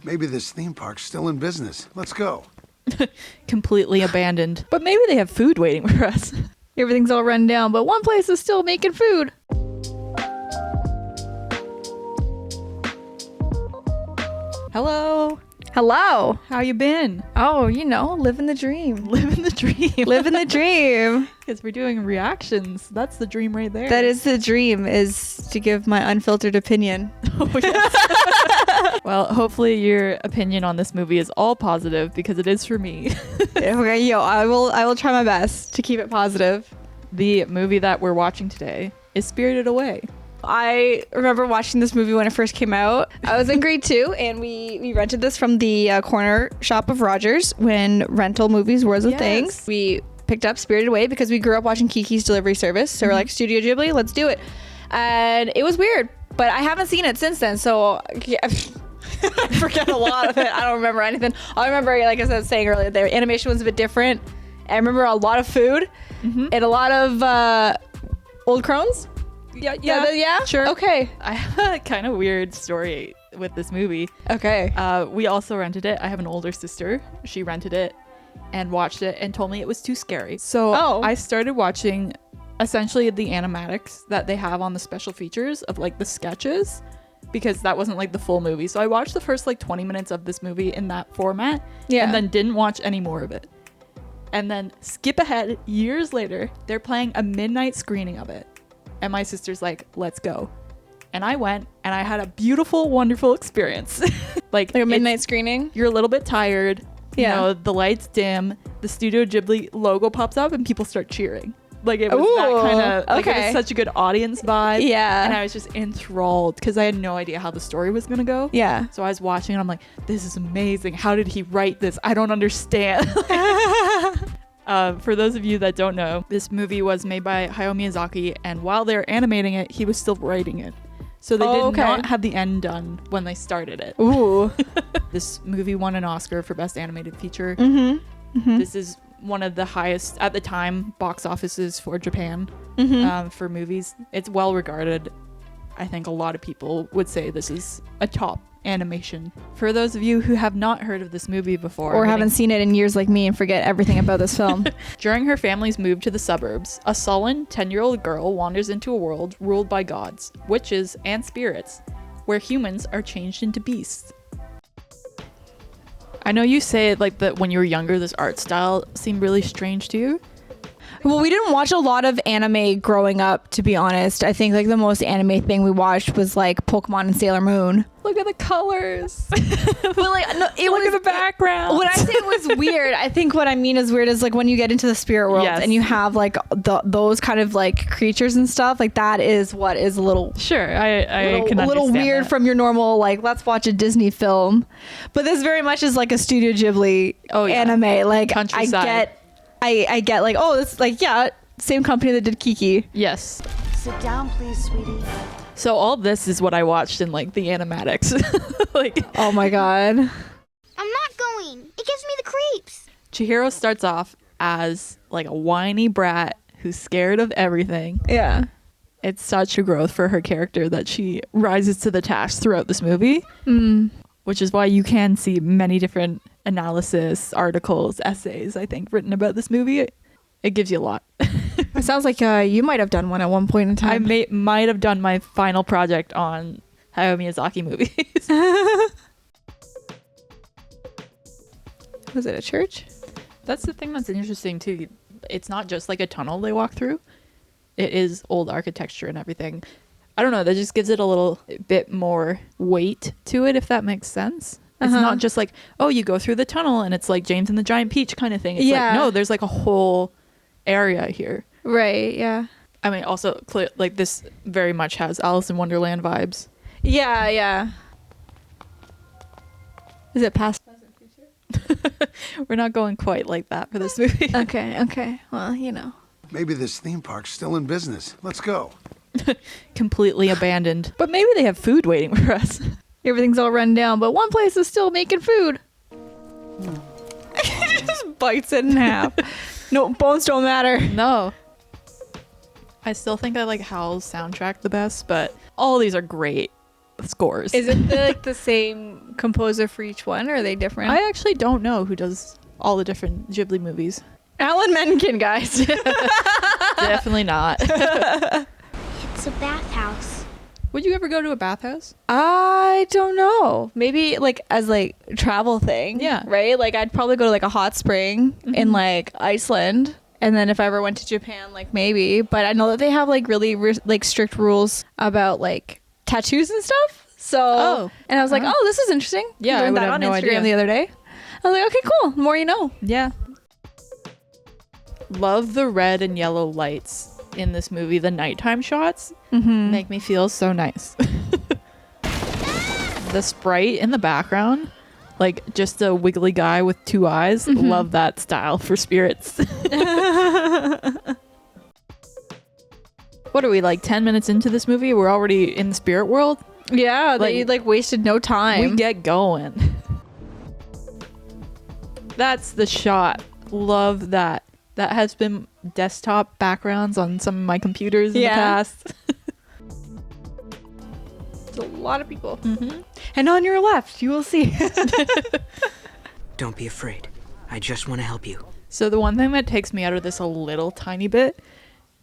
Maybe this theme park's still in business. Let's go. Completely abandoned. But maybe they have food waiting for us. Everything's all run down, but one place is still making food. Hello. Hello. How you been? Oh, living the dream. Living the dream. Living the dream. Because we're doing reactions. That's the dream right there. That is the dream, is to give my unfiltered opinion. Oh, yes. Well, hopefully your opinion on this movie is all positive because it is for me. Okay, I will try my best to keep it positive. The movie that we're watching today is Spirited Away. I remember watching this movie when it first came out. I was in grade 2, and we rented this from the corner shop of Rogers when rental movies was a thing. We picked up Spirited Away because we grew up watching Kiki's Delivery Service. So we're like, Studio Ghibli, let's do it. And it was weird, but I haven't seen it since then. So yeah, I forget a lot of it. I don't remember anything. I remember, like I was saying earlier, the animation was a bit different. I remember a lot of food and a lot of old crones. Yeah, sure. Okay. I have a kind of weird story with this movie. Okay. We also rented it. I have an older sister. She rented it and watched it and told me it was too scary. So I started watching essentially the animatics that they have on the special features of like the sketches, because that wasn't like the full movie. So I watched the first like 20 minutes of this movie in that format and then didn't watch any more of it. And then skip ahead years later, they're playing a midnight screening of it. And my sister's like, let's go. And I went and I had a beautiful, wonderful experience. like a midnight screening? You're a little bit tired. You know, the lights dim, the Studio Ghibli logo pops up and people start cheering. Like it was that kind of, like it was such a good audience vibe. Yeah. And I was just enthralled because I had no idea how the story was going to go. Yeah. So I was watching and I'm like, this is amazing. How did he write this? I don't understand. For those of you that don't know, this movie was made by Hayao Miyazaki, and while they were animating it, he was still writing it. So they did not have the end done when they started it. Ooh. This movie won an Oscar for Best Animated Feature. Mm-hmm. This is one of the highest, at the time, box offices for Japan for movies. It's well regarded. I think a lot of people would say this is a top animation. For those of you who have not heard of this movie before or haven't seen it in years like me and forget everything about this film. During her family's move to the suburbs, a sullen 10-year-old girl wanders into a world ruled by gods, witches, and spirits, where humans are changed into beasts. I know you say like that when you were younger, this art style seemed really strange to you. Well, we didn't watch a lot of anime growing up, to be honest. I think like the most anime thing we watched was like Pokemon and Sailor Moon. Look at the colors. But like, no, Look at the background. When I say it was weird, I think what I mean is weird is like when you get into the spirit world and you have like those kind of like creatures and stuff. Like that is what is a little I can a little weird that. from your normal like let's watch a Disney film. But this very much is like a Studio Ghibli anime. Like Countryside. I get like, oh, this like, same company that did Kiki. Yes. Sit down, please, sweetie. So all this is what I watched in like the animatics. Like, oh my god. I'm not going. It gives me the creeps. Chihiro starts off as like a whiny brat who's scared of everything. Yeah. It's such a growth for her character that she rises to the task throughout this movie. Which is why you can see many different analysis, articles, essays, I think, written about this movie. It gives you a lot. It sounds like you might have done one at one point in time. I might have done my final project on Hayao Miyazaki movies. Was it a church? That's the thing that's interesting too. It's not just like a tunnel they walk through. It is old architecture and everything. I don't know, that just gives it a little bit more weight to it, if that makes sense. It's not just like, oh, you go through the tunnel and it's like James and the Giant Peach kind of thing. It's like, no, there's like a whole area here. Right, yeah. I mean, also, like this very much has Alice in Wonderland vibes. Yeah, yeah. Is it past, present, future? We're not going quite like that for this movie. Okay. Well, Maybe this theme park's still in business. Let's go. Completely abandoned. But maybe they have food waiting for us. Everything's all run down, but one place is still making food. Just bites it in half. No, bones don't matter. No. I still think I like Howl's soundtrack the best, but all these are great. scores. Is it the same composer for each one, or are they different? I actually don't know who does all the different Ghibli movies. Alan Menken, guys. Definitely not. It's a bathhouse. Would you ever go to a bathhouse? I don't know. Maybe like as like a travel thing. Yeah. Right? Like I'd probably go to like a hot spring in like Iceland. And then if I ever went to Japan, like maybe. But I know that they have like really like strict rules about like tattoos and stuff. So, and I was like, oh, this is interesting. Yeah, I I learned would that have on no Instagram idea. the other day. I was like, okay, cool. The more you know. Yeah. Love the red and yellow lights in this movie. The nighttime shots make me feel so nice. The sprite in the background, like just a wiggly guy with two eyes. Love that style for spirits. What are we, like 10 minutes into this movie? We're already in the spirit world? Yeah, they like wasted no time. We get going. That's the shot. Love that. That has been desktop backgrounds on some of my computers in the past. It's a lot of people. And on your left, you will see. Don't be afraid. I just want to help you. So the one thing that takes me out of this a little tiny bit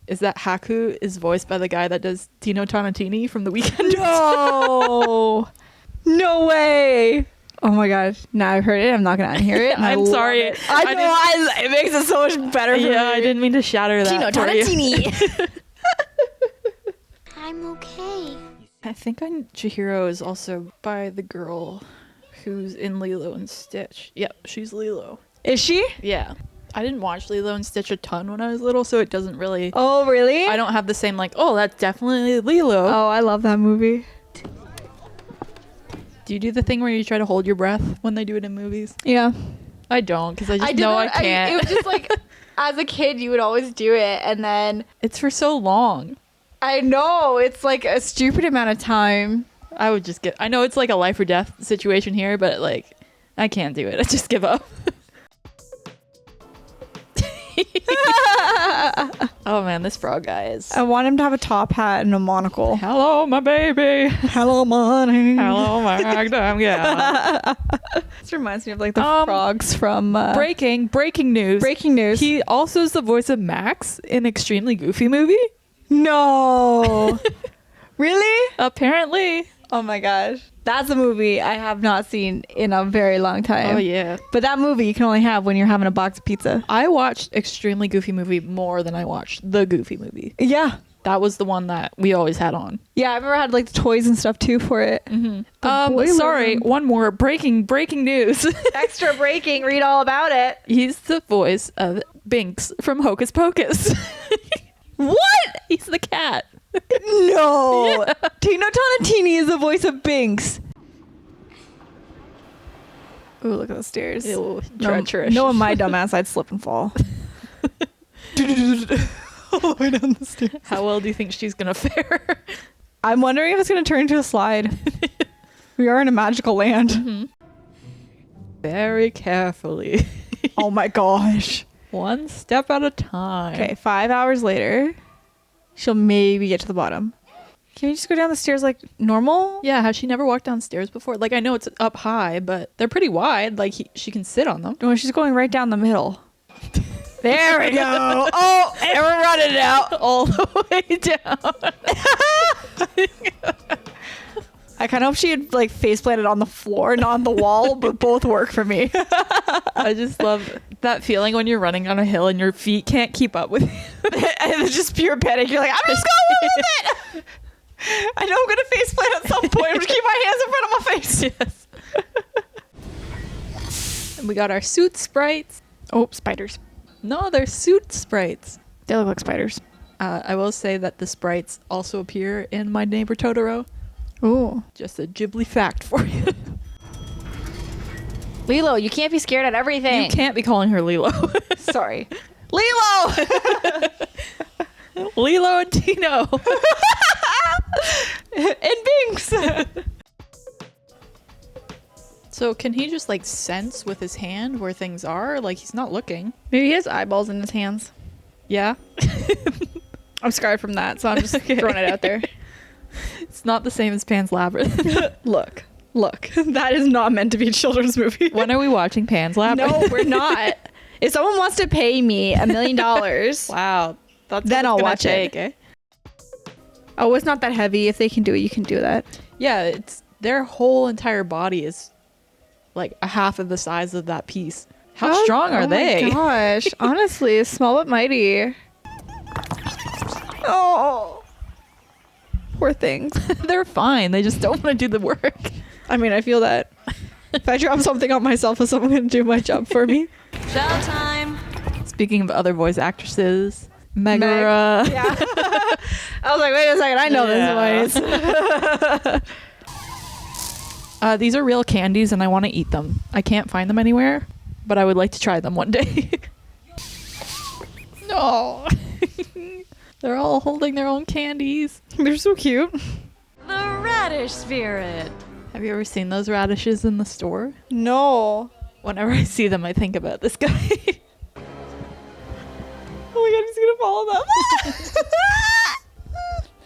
is that Haku is voiced by the guy that does Tino Tonatini from The Weeknd. No. No way. Oh my gosh. Now I've heard it. I'm not going to unhear it. and I I'm love sorry. it. I know. It makes it so much better for me. Yeah, I didn't mean to shatter that. Tino for you. Tonatini. I'm okay. I think Chihiro is also by the girl who's in Lilo and Stitch. Yep, she's Lilo. Is she? Yeah. I didn't watch Lilo and Stitch a ton when I was little, so it doesn't really... Oh, really? I don't have the same, like, oh, that's definitely Lilo. Oh, I love that movie. Do you do the thing where you try to hold your breath when they do it in movies? Yeah. I don't, because I just know I can't. it was just like, as a kid, you would always do it, and then... It's for so long. I know. It's like a stupid amount of time. I would just I know it's like a life or death situation here, but like, I can't do it. I just give up. Oh man, this frog guy is... I want him to have a top hat and a monocle. Hello, my baby. Hello, money. Hello, my ragtime gal. This reminds me of like the Um, frogs from Breaking news. Breaking News. He also is the voice of Max in Extremely Goofy Movie. No. Really? Apparently. Oh my gosh. That's a movie I have not seen in a very long time. Oh yeah. But that movie you can only have when you're having a box of pizza. I watched Extremely Goofy Movie more than I watched The Goofy Movie. Yeah. That was the one that we always had on. Yeah, I remember I had like the toys and stuff too for it. boiler Sorry, room. one more breaking news. Extra breaking, read all about it. He's the voice of Binks from Hocus Pocus. What? He's the cat. No. Tino Tonatini is the voice of Binks. Ooh, look at the stairs. Ew, treacherous. No, my dumbass, I'd slip and fall. All the way down the stairs. How well do you think she's gonna fare? I'm wondering if it's going to turn into a slide. We are in a magical land. Very carefully. Oh my gosh. One step at a time. Okay, 5 hours later, she'll maybe get to the bottom. Can you just go down the stairs like normal? Yeah, has she never walked downstairs before? Like, I know it's up high, but they're pretty wide. Like, she can sit on them. No, she's going right down the middle. There we go. Oh, and we're running it out. All the way down. I kind of hope she had like face planted on the floor, not on the wall, but both work for me. I just love that feeling when you're running on a hill and your feet can't keep up with you. And it's just pure panic. You're like, I'm just going with it. I know I'm going to face plant at some point. I'm just keep my hands in front of my face. Yes. And we got our suit sprites. Oh, spiders. No, they're suit sprites. They look like spiders. I will say that the sprites also appear in My Neighbor Totoro. Ooh. Just a Ghibli fact for you. Lilo, you can't be scared at everything. You can't be calling her Lilo. Sorry. Lilo! Lilo and Tino. And Binks. So can he just like sense with his hand where things are? Like he's not looking. Maybe he has eyeballs in his hands. Yeah. I'm scarred from that, so I'm just throwing it out there. It's not the same as Pan's Labyrinth. Look. That is not meant to be a children's movie. When are we watching Pan's Labyrinth? No, we're not. If someone wants to pay me $1 million, wow, that's then I'll watch take, it. Oh, it's not that heavy. If they can do it, you can do that. Yeah, it's their whole entire body is like a half of the size of that piece. How strong are they? Oh my gosh, honestly, small but mighty. Oh, poor things. They're fine. They just don't want to do the work. I mean, I feel that. If I drop something on myself, is someone going to do my job for me? Showtime. Speaking of other voice actresses, Megara. Yeah. I was like, wait a second, I know this voice. These are real candies and I want to eat them. I can't find them anywhere, but I would like to try them one day. No. They're all holding their own candies. They're so cute. The radish spirit. Have you ever seen those radishes in the store? No. Whenever I see them, I think about this guy. Oh my god, he's gonna follow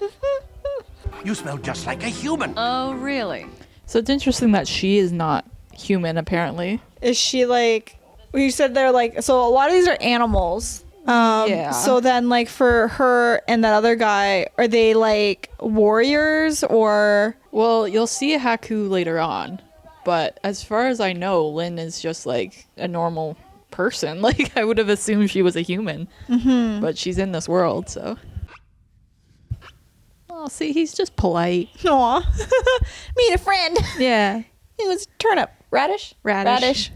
them. You smell just like a human. Oh, really? So it's interesting that she is not human, apparently. Is she like, well, you said they're like, so a lot of these are animals. Yeah. So then like for her and that other guy, are they like warriors or? Well, you'll see a Haku later on, but as far as I know, Lynn is just like a normal person. Like I would have assumed she was a human, but she's in this world, so. Oh, see, he's just polite. Aw. Meet a friend. Yeah. He was turnip. Radish? Radish.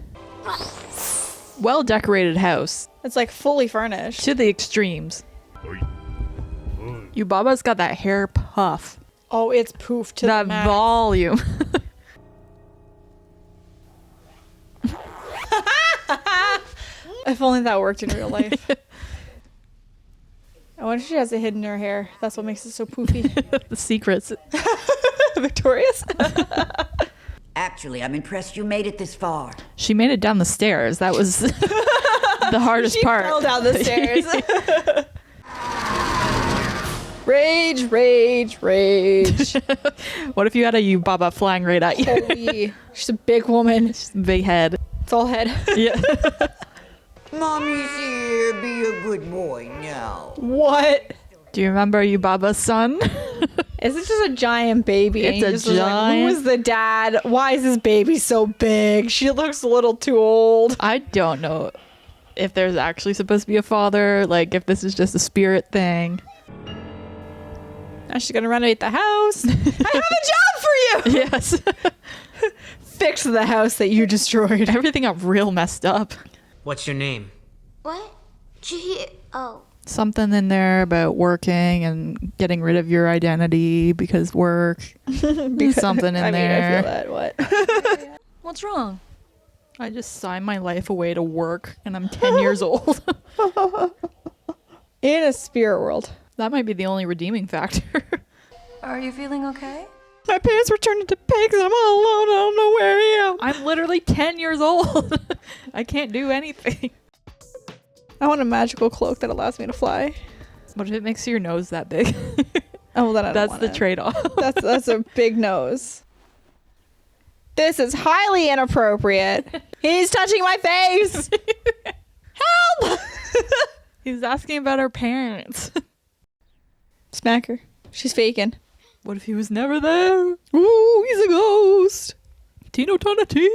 Well decorated house It's like fully furnished. to the extremes. Yubaba's got that hair puff, Oh, it's poof to that the max. volume. If only that worked in real life. I wonder if she has a hid in her hair. That's what makes it so poofy. The secrets. Victorious? Actually, I'm impressed you made it this far. She made it down the stairs. That was the hardest She part. fell down the stairs. Rage, rage, rage. What if you had a Yubaba flying right at you? Holy. She's a big woman. Just big head. It's all head. Yeah. Mommy's here. Be a good boy now. What? Do you remember Yubaba's son? Is it just a giant baby? It's And he a just was like, giant- who is the dad? Why is this baby so big? She looks a little too old. I don't know if there's actually supposed to be a father, like if this is just a spirit thing. Now she's gonna renovate the house. I have a job for you. Yes. Fix the house that you destroyed. Everything got real messed up. What's your name? What? Gee, oh. Something in there about working and getting rid of your identity because work. There's something in I mean, there. I feel that. What? What's wrong? I just signed my life away to work and I'm 10 years old. In a spirit world. That might be the only redeeming factor. Are you feeling okay? My parents were turned into pigs and I'm all alone. I don't know where I am. I'm literally 10 years old. I can't do anything. I want a magical cloak that allows me to fly. What if it makes your nose that big? Oh, well, then I don't That's want the it. trade-off. That's a big nose. This is highly inappropriate. He's touching my face. Help! He's asking about our parents. Smack her. She's faking. What if he was never there? Ooh, he's a ghost. Tino Tonatini.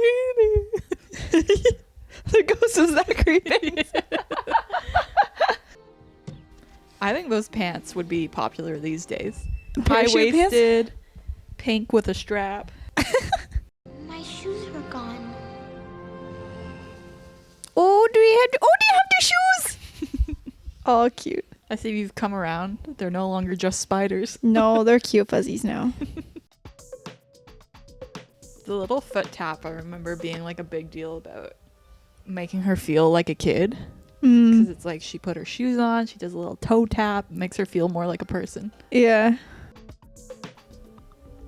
The ghost of Zachary. I think those pants would be popular these days. Parachute pants? High-waisted, pink with a strap. My shoes were gone. Oh, do you have the shoes? Oh, cute. I see you've come around. They're no longer just spiders. No, they're cute fuzzies now. The little foot tap I remember being like a big deal about making her feel like a kid. Because it's like she put her shoes on, she does a little toe tap, makes her feel more like a person. Yeah,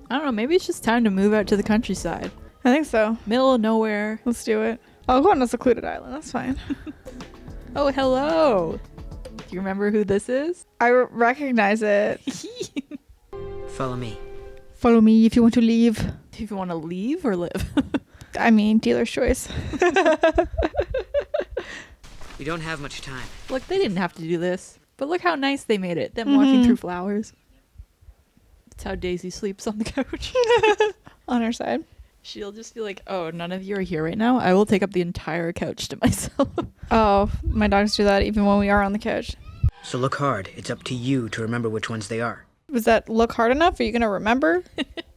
I don't know, maybe it's just time to move out to the countryside. I think so. Middle of nowhere. Let's do it. I'll go on a secluded island. That's fine. Oh, hello. Do you remember who this is? I recognize it. Follow me. Follow me if you want to leave. If you want to leave or live. I mean, dealer's choice. We don't have much time. Look, they didn't have to do this. But look how nice they made it. Them walking through flowers. That's how Daisy sleeps on the couch. On her side. She'll just be like, oh, none of you are here right now. I will take up the entire couch to myself. Oh, my dogs do that even when we are on the couch. So look hard. It's up to you to remember which ones they are. Was that look hard enough? Are you going to remember?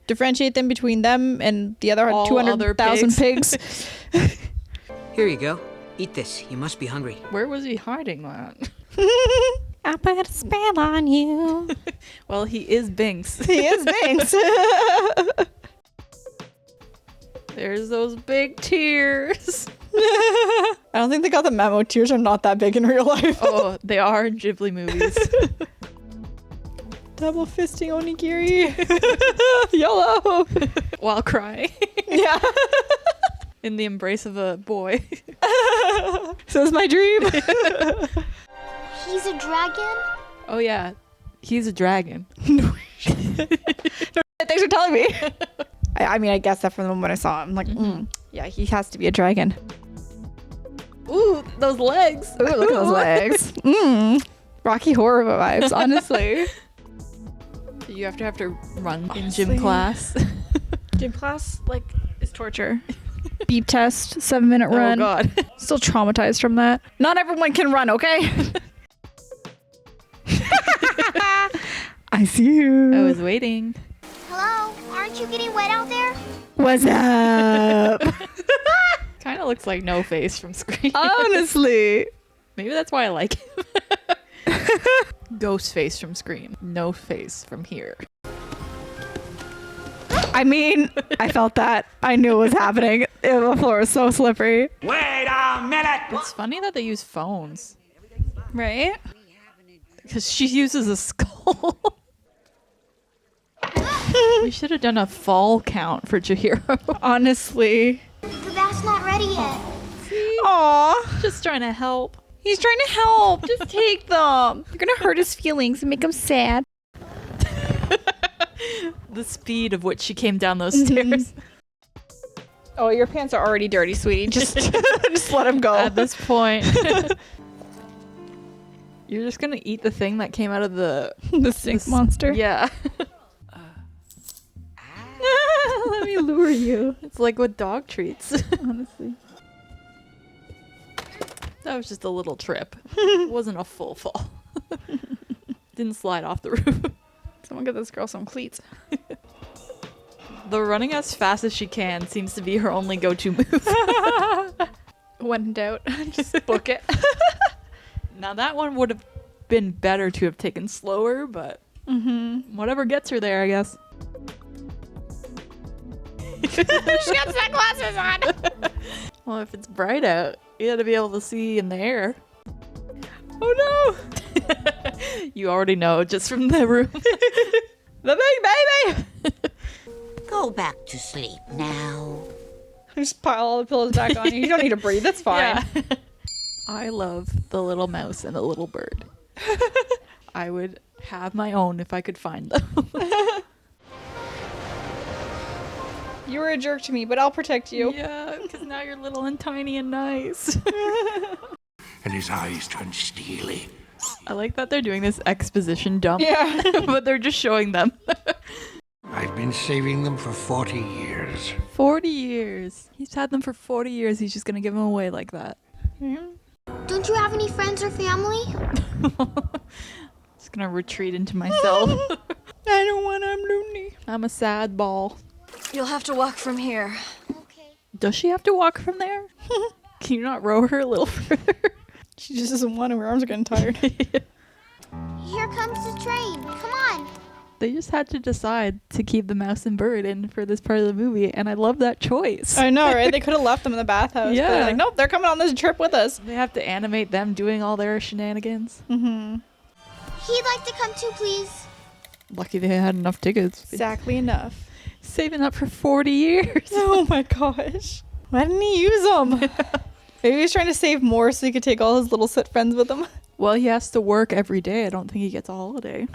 Differentiate them between them and the other All 200,000 pigs. Here you go. Eat this. You must be hungry. Where was he hiding that? I put a spell on you. Well, he is Binks. He is Binks. There's those big tears. I don't think they got the memo. Tears are not that big in real life. Oh, they are in Ghibli movies. Double fisting onigiri. YOLO. While crying. Yeah. In the embrace of a boy. So is my dream. He's a dragon? Oh yeah, he's a dragon. Thanks for telling me. I mean, I guessed that from the moment I saw him. I'm like, yeah, he has to be a dragon. Ooh, those legs. Ooh, look at those legs. Rocky Horror vibes, honestly. You have to run Honestly. in gym class. Gym class, like, is torture. Beep test, 7-minute run. Oh god. Still traumatized from that. Not everyone can run, okay? I see you. I was waiting. Hello? Aren't you getting wet out there? What's up? Kind of looks like No Face from Scream. Honestly. Maybe that's why I like him. Ghost Face from Scream. No Face from here. I mean, I felt that. I knew it was happening. The floor was so slippery. Wait a minute! It's funny that they use phones. Right? Because she uses a skull. We should have done a fall count for Chihiro. Honestly. The bath's not ready yet. Aw. Just trying to help. He's trying to help. Just take them. You're going to hurt his feelings and make him sad. The speed of which she came down those stairs. Oh, your pants are already dirty, sweetie. Just, just let him go. At this point. You're just going to eat the thing that came out of the sink monster. Yeah. Let me lure you. It's like with dog treats. Honestly. That was just a little trip. It wasn't a full fall. Didn't slide off the roof. Someone get this girl some cleats. The running as fast as she can seems to be her only go-to move. When in doubt, just book it. Now that one would have been better to have taken slower, but whatever gets her there, I guess. She got sunglasses on. Well, if it's bright out, you gotta be able to see in the air. Oh no! You already know just from the room. The big baby! Go back to sleep now. Just pile all the pillows back on you. You don't need to breathe. That's fine. Yeah. I love the little mouse and the little bird. I would have my own if I could find them. You were a jerk to me, but I'll protect you. Yeah, because now you're little and tiny and nice. And his eyes turn steely. I like that they're doing this exposition dump. Yeah. But they're just showing them. I've been saving them for 40 years. 40 years. He's had them for 40 years. He's just going to give them away like that. Don't you have any friends or family? Just going to retreat into myself. I don't want. I'm lonely. I'm a sad ball. You'll have to walk from here. Okay. Does she have to walk from there? Can you not row her a little further? She just doesn't want to. Her arms are getting tired. Here comes the train. Come on. They just had to decide to keep the mouse and bird in for this part of the movie, and I love that choice. I know, right? They could have left them in the bathhouse. Yeah. But they're like, nope, they're coming on this trip with us. They have to animate them doing all their shenanigans. Mm-hmm. He'd like to come too, please. Lucky they had enough tickets. Exactly enough. Saving up for 40 years. Oh my gosh. Why didn't he use them? Maybe he's trying to save more so he could take all his little sit friends with him. Well, he has to work every day. I don't think he gets a holiday.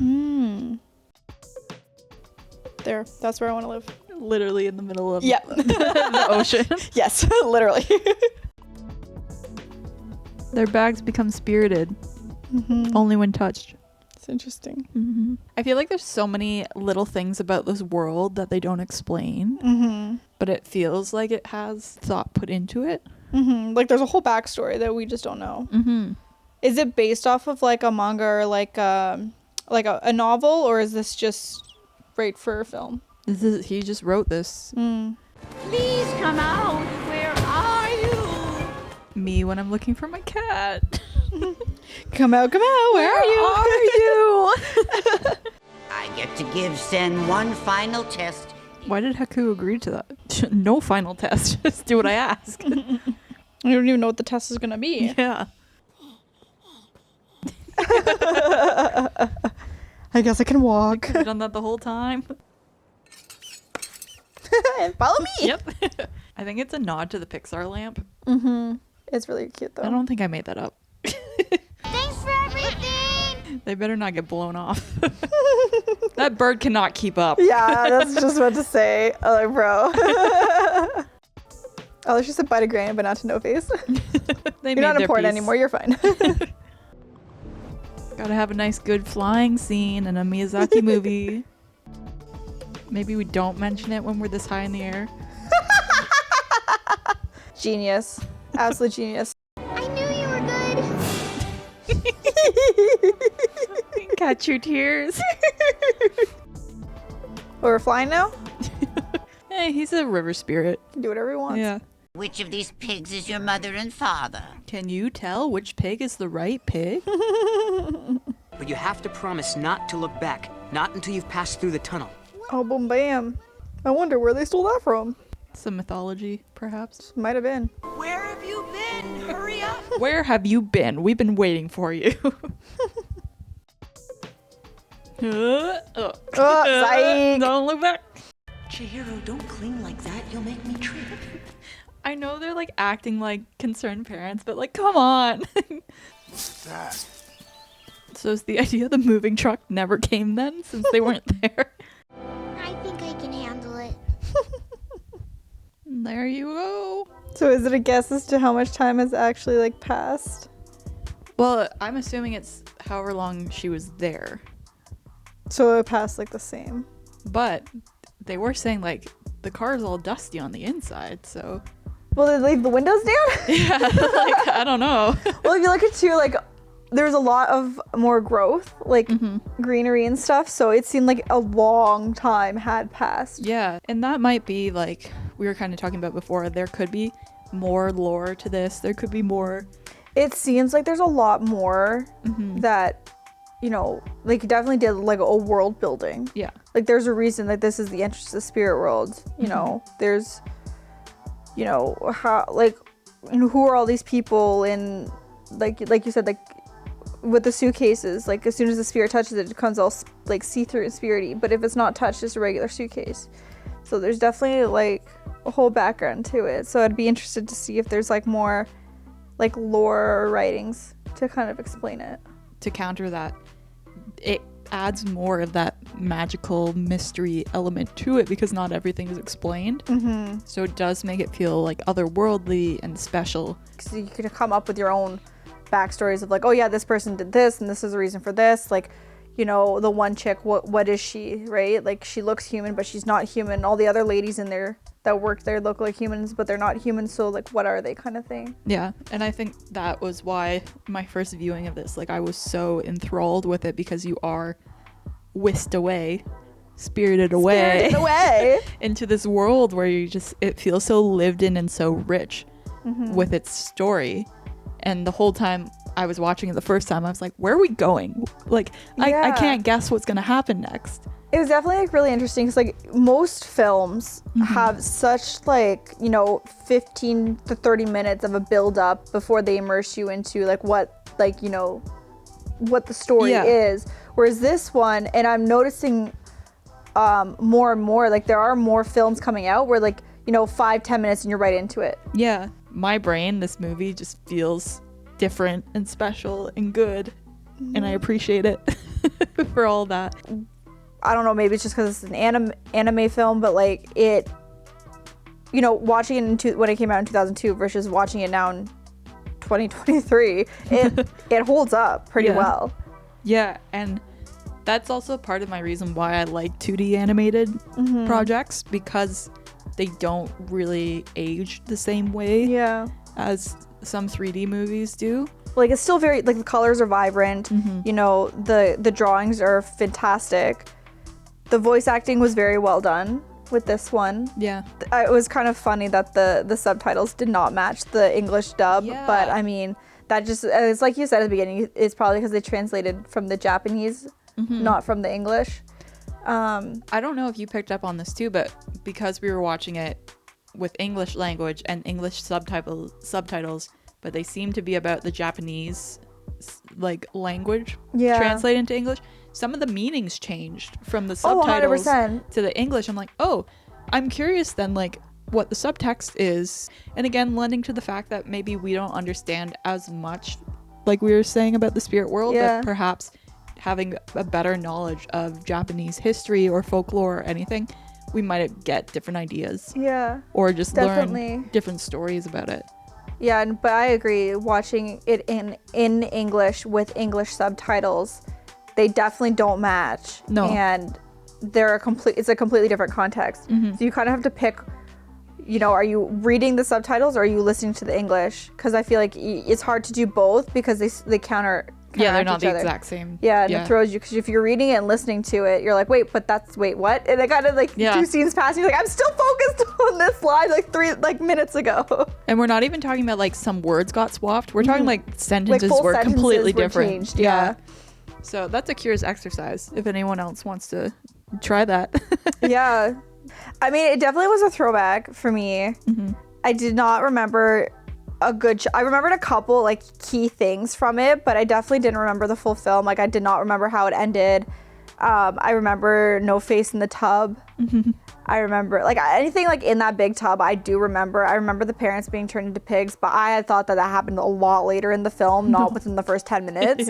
There. That's where I want to live. Literally in the middle of Yeah. the ocean. Yes, literally. Their bags become spirited only when touched. It's interesting. Mm-hmm. I feel like there's so many little things about this world that they don't explain, but it feels like it has thought put into it. Like there's a whole backstory that we just don't know. Is it based off of like a manga or like a novel, or is this just right for a film? He just wrote this. Please come out. Where are you? Me when I'm looking for my cat. Come out, where are you? I get to give Sen one final test. Why did Haku agree to that? No final test. Just do what I ask. I don't even know what the test is gonna be. Yeah. I guess I can walk. I've done that the whole time. Follow me. Yep. I think it's a nod to the Pixar lamp. It's really cute though. I don't think I made that up. Thanks for everything. They better not get blown off. That bird cannot keep up. Yeah, that's just what to say. I'm like, bro. Oh, she said bye to Granny, but not to No Face. They You're not important anymore. You're fine. Gotta have a nice, good flying scene in a Miyazaki movie. Maybe we don't mention it when we're this high in the air. Genius. Absolute genius. I knew you were good. Catch your tears. We're flying now? Hey, he's a river spirit. Can do whatever he wants. Yeah. Which of these pigs is your mother and father? Can you tell which pig is the right pig? But you have to promise not to look back. Not until you've passed through the tunnel. Oh, boom, bam. I wonder where they stole that from. Some mythology, perhaps. Might have been. Where have you been? Hurry up. Where have you been? We've been waiting for you. Oh, psych. Don't look back. Chihiro, don't cling like that. You'll make me trip. I know they're like acting like concerned parents, but like, come on. That. So is the idea the moving truck never came then, since they weren't there? I think I can handle it. There you go. So is it a guess as to how much time has actually like passed? Well, I'm assuming it's however long she was there. So it passed like the same. But they were saying like the car is all dusty on the inside, so Well, they leave the windows down? yeah, like I don't know. Well, if you look at too, like there's a lot of more growth, like greenery and stuff. So it seemed like a long time had passed. Yeah, and that might be like we were kind of talking about before. There could be more lore to this. There could be more. It seems like there's a lot more that, you know, like definitely did like a world building. Yeah. Like there's a reason that this is the entrance to the spirit world. You know, there's, you know, how like, you know, who are all these people in, like you said, like with the suitcases, like as soon as the spirit touches it, it becomes all like see-through and spirity. But if it's not touched, it's a regular suitcase. So there's definitely like a whole background to it. So I'd be interested to see if there's like more like lore or writings to kind of explain it. To counter that, it adds more of that magical mystery element to it because not everything is explained. So it does make it feel like otherworldly and special. So you could come up with your own backstories of like, oh yeah, this person did this and this is the reason for this. Like, you know, the one chick, what is she, right? Like she looks human, but she's not human. All the other ladies in there that work there look like humans, but they're not humans. So like, what are they, kind of thing? Yeah, and I think that was why my first viewing of this, like I was so enthralled with it because you are whisked away, spirited away into this world where you just, it feels so lived in and so rich with its story. And the whole time I was watching it the first time, I was like, where are we going? Like, I can't guess what's going to happen next. It was definitely like really interesting because like most films have such like, you know, 15 to 30 minutes of a build up before they immerse you into like what, like, you know, what the story is. Whereas this one, and I'm noticing more and more, like there are more films coming out where like, you know, 5-10 minutes and you're right into it. Yeah. My brain, this movie just feels different and special and good. And I appreciate it for all that. I don't know, maybe it's just because it's an anime film, but like it, you know, watching it when it came out in 2002 versus watching it now in 2023, it holds up pretty well. Yeah, and that's also part of my reason why I like 2D animated projects, because they don't really age the same way as some 3D movies do. Like it's still very, like the colors are vibrant, you know, the drawings are fantastic. The voice acting was very well done with this one. Yeah. It was kind of funny that the subtitles did not match the English dub, but I mean, that just, it's like you said at the beginning, it's probably because they translated from the Japanese, not from the English. I don't know if you picked up on this too, but because we were watching it with English language and English subtitles, but they seem to be about the Japanese like language translated into English. Some of the meanings changed from the subtitles to the English. I'm like, oh, I'm curious then, like what the subtext is, and again lending to the fact that maybe we don't understand as much, like we were saying about the spirit world, but perhaps having a better knowledge of Japanese history or folklore or anything, we might get different ideas. Yeah. Or just learn different stories about it. Yeah, but I agree. Watching it in English with English subtitles, they definitely don't match. No. And it's a completely different context. So you kind of have to pick, you know, are you reading the subtitles or are you listening to the English? Because I feel like it's hard to do both because they counter. Yeah, they're not the exact same. Yeah, and it throws you, because if you're reading it and listening to it, you're like, wait, what? And it kind of like 2 scenes pass, and you're like, I'm still focused on this line like 3 minutes ago. And we're not even talking about like some words got swapped. We're talking like sentences were completely different. Changed, yeah. So that's a curious exercise if anyone else wants to try that. Yeah. I mean, it definitely was a throwback for me. I did not remember I remembered a couple like key things from it, but I definitely didn't remember the full film. Like I did not remember how it ended. I remember no face in the tub. I remember like anything like in that big tub. I do remember. I remember the parents being turned into pigs, but I had thought that happened a lot later in the film, not within the first 10 minutes.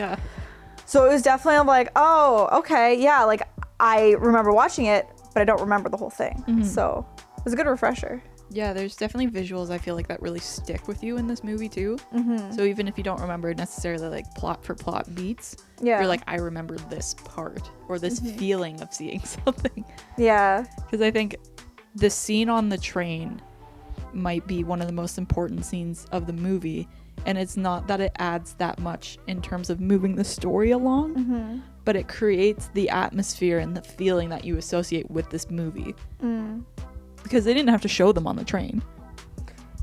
So it was definitely like, oh, okay, yeah. Like I remember watching it, but I don't remember the whole thing. So it was a good refresher. Yeah, there's definitely visuals I feel like that really stick with you in this movie too. So even if you don't remember necessarily like plot for plot beats, you're like, I remember this part or this feeling of seeing something. Yeah. Because I think the scene on the train might be one of the most important scenes of the movie, and it's not that it adds that much in terms of moving the story along, but it creates the atmosphere and the feeling that you associate with this movie. Because they didn't have to show them on the train.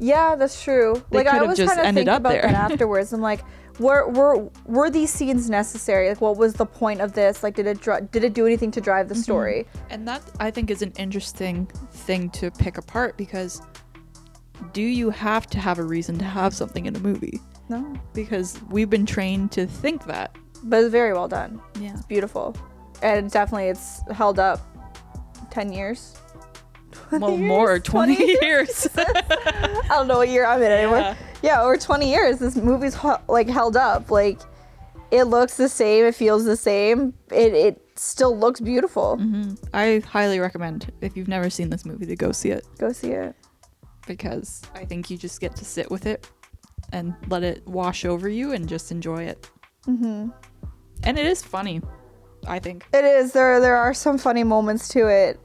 Yeah, that's true. Like I was kind of thinking about that afterwards. I'm like, were these scenes necessary? Like, what was the point of this? Like, did it do anything to drive the story? And that I think is an interesting thing to pick apart, because do you have to have a reason to have something in a movie? No, because we've been trained to think that. But it's very well done. Yeah, it's beautiful, and definitely it's held up 10 years. Well, more 20 years. I don't know what year I'm in anymore. Yeah, over 20 years this movie's like held up. Like it looks the same, it feels the same, it still looks beautiful. I highly recommend, if you've never seen this movie, to go see it. Go see it, because I think you just get to sit with it and let it wash over you and just enjoy it. And it is funny, I think. It is. There are some funny moments to it.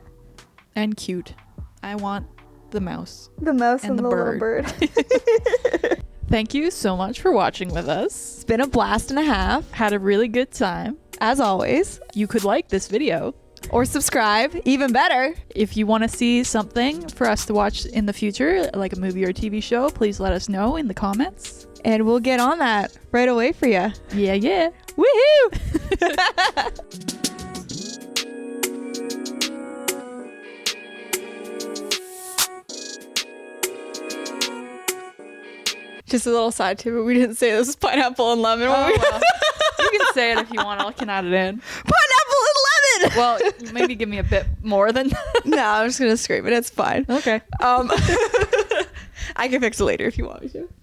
And cute. I want the mouse. The mouse and the bird. Thank you so much for watching with us. It's been a blast and a half. Had a really good time. As always. You could like this video. Or subscribe, even better. If you want to see something for us to watch in the future, like a movie or a TV show, please let us know in the comments. And we'll get on that right away for you. Yeah. Woohoo! Just a little side tip, but we didn't say this was pineapple and lemon. Well, you can say it if you want. I can add it in. Pineapple and lemon! Well, maybe give me a bit more than that. No, I'm just going to scream it. It's fine. Okay. I can fix it later if you want me to.